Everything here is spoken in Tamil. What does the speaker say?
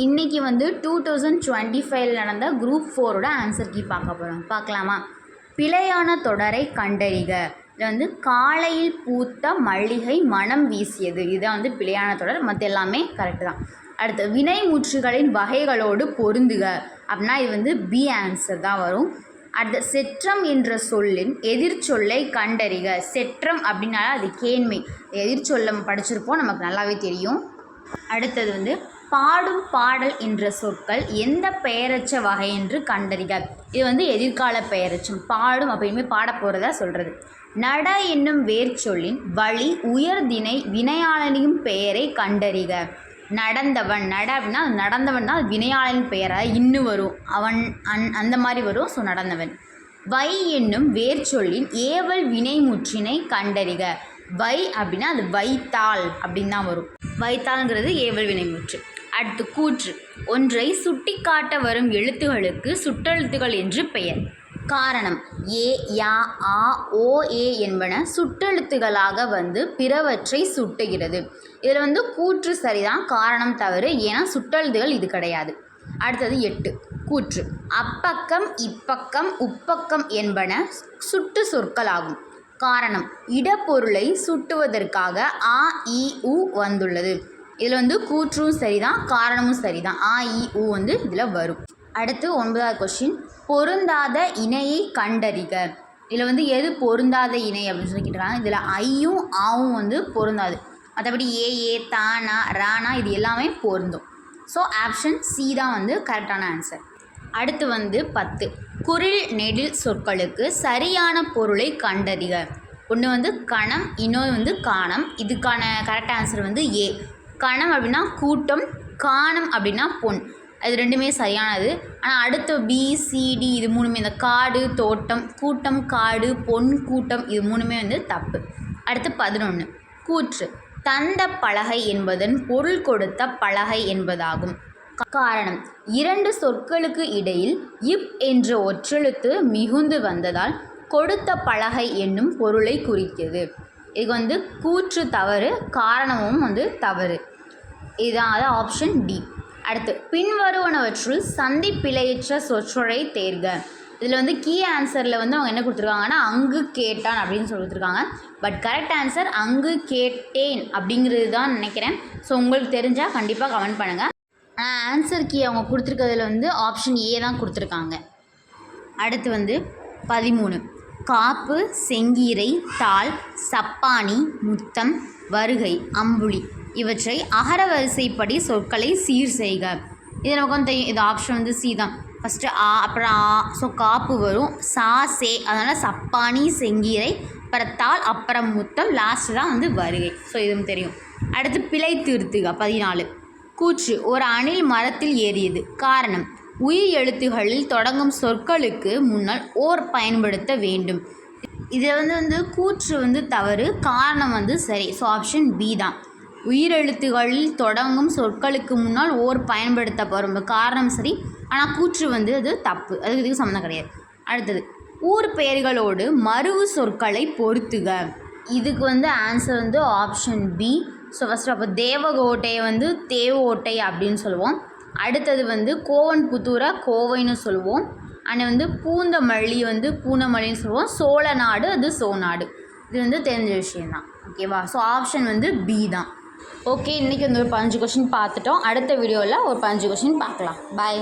இன்றைக்கி வந்து 2025 நடந்த குரூப் 4ஓட ஆன்சர் கீ பார்க்கலாமா? பிழையான தொடரை கண்டறிக. இதில் வந்து காலையில் பூத்த மல்லிகை மனம் வீசியது, இதுதான் வந்து பிழையான தொடர். மற்ற எல்லாமே கரெக்டு தான். அடுத்து வினைமுற்றுகளின் வகைகளோடு பொருந்துக அப்படின்னா இது வந்து பி ஆன்சர் தான் வரும். அடுத்து செற்றம் என்ற சொல்லின் எதிர்ச்சொல்லை கண்டறிக. செற்றம் அப்படின்னால அது கேண்மை, எதிர்ச்சொல்லம் படிச்சிருப்போம், நமக்கு நல்லாவே தெரியும். அடுத்தது வந்து பாடும் பாடல் என்ற சொற்கள் எந்த பெயரச்ச வகை என்று கண்டறிக. இது வந்து எதிர்கால பெயரச்சம். பாடும் அப்படின்னு பாட போகிறதா சொல்கிறது. நட என்னும் வேர்ச்சொல்லின் வழி உயர்திணை வினையாளனின் பெயரை கண்டறிக. நடந்தவன், நட அப்படின்னா நடந்தவன் தான் வினையாளனின் பெயர், அதாவது இன்னும் வரும், அவன் அந்த மாதிரி வரும். ஸோ நடந்தவன். வை என்னும் வேர்ச்சொல்லின் ஏவல் வினைமுற்றினை கண்டறிக. வை அப்படின்னா அது வைத்தாள் அப்படின்னு தான் வரும். வைத்தாள்ங்கிறது ஏவல் வினைமுற்று. அடுத்து கூற்று. ஒன்றை சுட்டி காட்ட வரும் எழுத்துகளுக்கு சுட்டெழுத்துகள் என்று பெயர். காரணம். ஏ, யா, ஆ, ஓ, ஏ என்பன சுட்டெழுத்துகளாக வந்து பிறவற்றை சுட்டுகிறது. இதில் வந்து கூற்று சரிதான், காரணம் தவறு, ஏன்னா சுட்டெழுத்துகள் இது கிடையாது. அடுத்தது 8 கூற்று. அப்பக்கம் இப்பக்கம் உப்பக்கம் என்பன சுட்டு சொற்களாகும். காரணம். இடப்பொருளை சுட்டுவதற்காக ஆ, இ, உ வந்துள்ளது. இதில் வந்து கூற்றும் சரிதான், காரணமும் சரிதான். ஆ, இ, உ வந்து இதில் வரும். அடுத்து 9வது கொஸ்டின். பொருந்தாத இணையை கண்டறிக. இதில் வந்து எது பொருந்தாத இணை அப்படின்னு சொல்லி கேட்டுருக்காங்க. இதில் ஐயும் ஆவும் வந்து பொருந்தாது. மற்றபடி ஏ, தானா, ரானா இது எல்லாமே பொருந்தும். ஸோ ஆப்ஷன் சி தான் வந்து கரெக்டான ஆன்சர். அடுத்து வந்து 10 குறில் நெடில் சொற்களுக்கு சரியான பொருளை கண்டறிக. ஒன்று வந்து கணம், இன்னொன்று வந்து காணம். இதுக்கான கரெக்ட் ஆன்சர் வந்து ஏ. கணம் அப்படின்னா கூட்டம், காணம் அப்படின்னா பொன். அது ரெண்டுமே சரியானது. ஆனால் அடுத்த பி, சி, டி இது மூணுமே, இந்த காடு, தோட்டம், கூட்டம், காடு, பொன், கூட்டம் இது மூணுமே வந்து தப்பு. அடுத்து 11 கூற்று. தந்த பலகை என்பதன் பொருள் கொடுத்த பலகை என்பதாகும். காரணம். 2 சொற்களுக்கு இடையில் இப் என்ற ஒற்றெழுத்து மிகுந்து வந்ததால் கொடுத்த பலகை என்னும் பொருளை குறிக்கிறது. இது வந்து கூற்று தவறு, காரணமும் வந்து தவறு. இதுதான் அது ஆப்ஷன் டி. அடுத்து பின்வருவனவற்றுள் சந்தி பிழையற்ற சொற்றொடரை தேர்க. இதில் வந்து கீ ஆன்சரில் வந்து அவங்க என்ன கொடுத்துருக்காங்கன்னா அங்கு கேட்டான் அப்படின்னு சொல்லியிருக்காங்க. பட் கரெக்ட் ஆன்சர் அங்கு கேட்டேன் அப்படிங்கிறது தான் நினைக்கிறேன். ஸோ உங்களுக்கு தெரிஞ்சால் கண்டிப்பாக கமெண்ட் பண்ணுங்கள். ஆனால் ஆன்சர் கீ அவங்க கொடுத்துருக்கிறதுல வந்து ஆப்ஷன் ஏ தான் கொடுத்துருக்காங்க. அடுத்து வந்து 13 காப்பு, செங்கீரை, தாள், சப்பானி, முத்தம், வருகை, அம்புலி இவற்றை அகர வரிசைப்படி சொற்களை சீர் செய்க. இது நமக்கு வந்து தெரியும், இது ஆப்ஷன் வந்து சி தான். ஃபஸ்ட்டு ஆ, அப்புறம் ஆ, ஸோ காப்பு வரும், சா, சே, அதனால் சப்பானி, செங்கீரை, அப்புறம் தாள், அப்புறம் முத்தம், லாஸ்ட்டு தான் வந்து வருகை. ஸோ இதுவும் தெரியும். அடுத்து பிழை திருத்துக. 14 கூற்று. ஒரு அணில் மரத்தில் ஏறியது. காரணம். உயிர் எழுத்துகளில் தொடங்கும் சொற்களுக்கு முன்னால் ஓர் பயன்படுத்த வேண்டும். இதில் வந்து கூற்று வந்து தவறு, காரணம் வந்து சரி. ஸோ ஆப்ஷன் பி தான். உயிரெழுத்துகளில் தொடங்கும் சொற்களுக்கு முன்னால் ஓர் பயன்படுத்தப்படும், காரணம் சரி, ஆனால் கூற்று வந்து அது தப்பு, அதுக்கு இதுக்கு சம்மந்தம் கிடையாது. அடுத்தது ஊர் பெயர்களோடு மருவு சொற்களை பொருத்துக. இதுக்கு வந்து ஆன்சர் வந்து ஆப்ஷன் பி. ஸோ ஃபஸ்ட்டு அப்போ தேவகோட்டையை வந்து தேவோட்டை அப்படின்னு சொல்லுவோம். அடுத்தது வந்து கோவன்புத்தூரை கோவைன்னு சொல்லுவோம். ஆனால் வந்து பூந்தமல்லி வந்து பூனமல்லின்னு சொல்லுவோம். சோழ நாடு அது சோநாடு. இது வந்து தெரிஞ்ச விஷயந்தான். ஓகேவா? ஸோ ஆப்ஷன் வந்து பி தான். ஓகே, இன்றைக்கி வந்து ஒரு 15 கொஷின் பார்த்துட்டோம். அடுத்த வீடியோவில் ஒரு 15 கொஷின் பார்க்கலாம். பாய்.